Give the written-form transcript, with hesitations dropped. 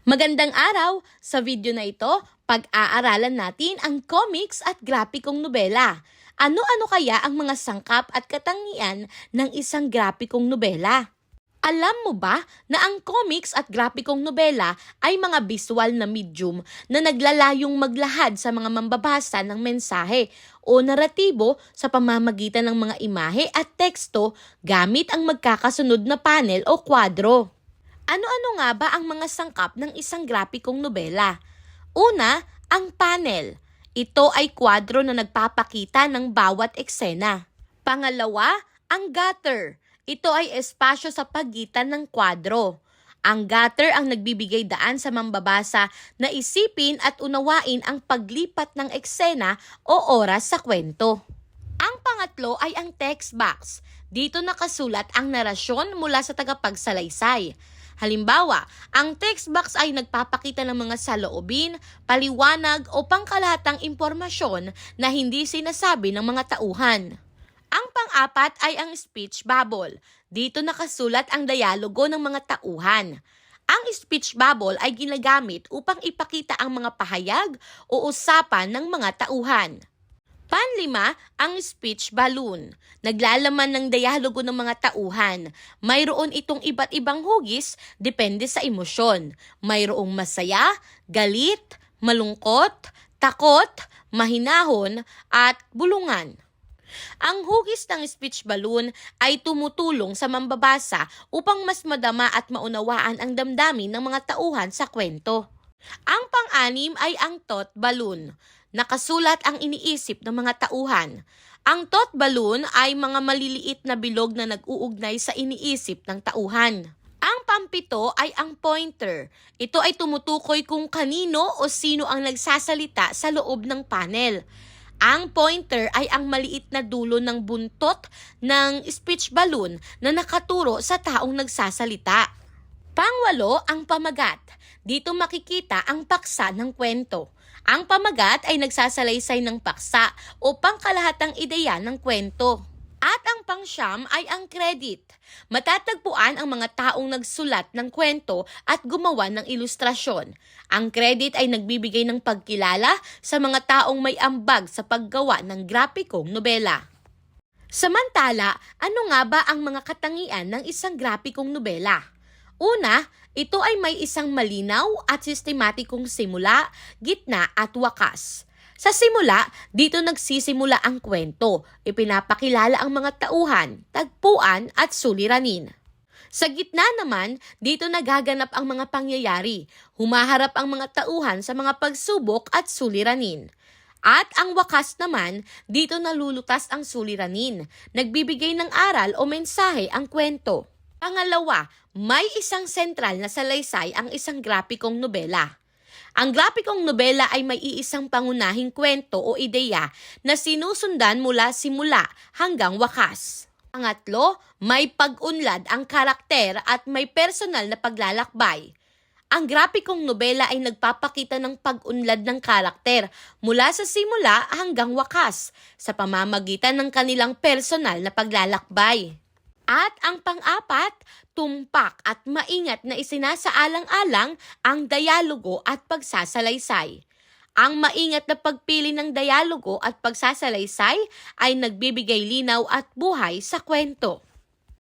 Magandang araw! Sa video na ito, pag-aaralan natin ang comics at grapikong nobela. Ano-ano kaya ang mga sangkap at katangian ng isang grapikong nobela? Alam mo ba na ang comics at grapikong nobela ay mga visual na medium na naglalayong maglahad sa mga mambabasa ng mensahe o naratibo sa pamamagitan ng mga imahe at teksto gamit ang magkakasunod na panel o kwadro? Ano-ano nga ba ang mga sangkap ng isang grapikong nobela? Una, ang panel. Ito ay kwadro na nagpapakita ng bawat eksena. Pangalawa, ang gutter. Ito ay espasyo sa pagitan ng kwadro. Ang gutter ang nagbibigay daan sa mambabasa na isipin at unawain ang paglipat ng eksena o oras sa kwento. Ang pangatlo ay ang text box. Dito nakasulat ang narasyon mula sa tagapagsalaysay. Halimbawa, ang text box ay nagpapakita ng mga saloobin, paliwanag o pangkalahatang impormasyon na hindi sinasabi ng mga tauhan. Ang pang-apat ay ang speech bubble. Dito nakasulat ang dialogo ng mga tauhan. Ang speech bubble ay ginagamit upang ipakita ang mga pahayag o usapan ng mga tauhan. Panlima, ang speech balloon. Naglalaman ng dialogo ng mga tauhan. Mayroon itong iba't ibang hugis depende sa emosyon. Mayroong masaya, galit, malungkot, takot, mahinahon, at bulungan. Ang hugis ng speech balloon ay tumutulong sa mambabasa upang mas madama at maunawaan ang damdamin ng mga tauhan sa kwento. Ang pang-anim ay ang thought balloon. Nakasulat ang iniisip ng mga tauhan. Ang thought balloon ay mga maliliit na bilog na nag-uugnay sa iniisip ng tauhan. Ang pampito ay ang pointer. Ito ay tumutukoy kung kanino o sino ang nagsasalita sa loob ng panel. Ang pointer ay ang maliit na dulo ng buntot ng speech balloon na nakaturo sa taong nagsasalita. Pangwalo, ang pamagat. Dito makikita ang paksa ng kwento. Ang pamagat ay nagsasalaysay ng paksa o pangkalahatang ideya ng kwento. At ang pangsyam ay ang credit. Matatagpuan ang mga taong nagsulat ng kwento at gumawa ng ilustrasyon. Ang credit ay nagbibigay ng pagkilala sa mga taong may ambag sa paggawa ng grapikong nobela. Samantala, ano nga ba ang mga katangian ng isang grapikong nobela? Una, ito ay may isang malinaw at sistematikong simula, gitna at wakas. Sa simula, dito nagsisimula ang kwento. Ipinapakilala ang mga tauhan, tagpuan at suliranin. Sa gitna naman, dito nagaganap ang mga pangyayari. Humaharap ang mga tauhan sa mga pagsubok at suliranin. At ang wakas naman, dito nalulutas ang suliranin. Nagbibigay ng aral o mensahe ang kwento. Pangalawa, may isang sentral na salaysay ang isang grapikong nobela. Ang grapikong nobela ay may iisang pangunahing kwento o ideya na sinusundan mula simula hanggang wakas. Pangatlo, may pag-unlad ang karakter at may personal na paglalakbay. Ang grapikong nobela ay nagpapakita ng pag-unlad ng karakter mula sa simula hanggang wakas sa pamamagitan ng kanilang personal na paglalakbay. At ang pang-apat, tumpak at maingat na isinasaalang-alang ang dialogo at pagsasalaysay. Ang maingat na pagpili ng dialogo at pagsasalaysay ay nagbibigay linaw at buhay sa kwento.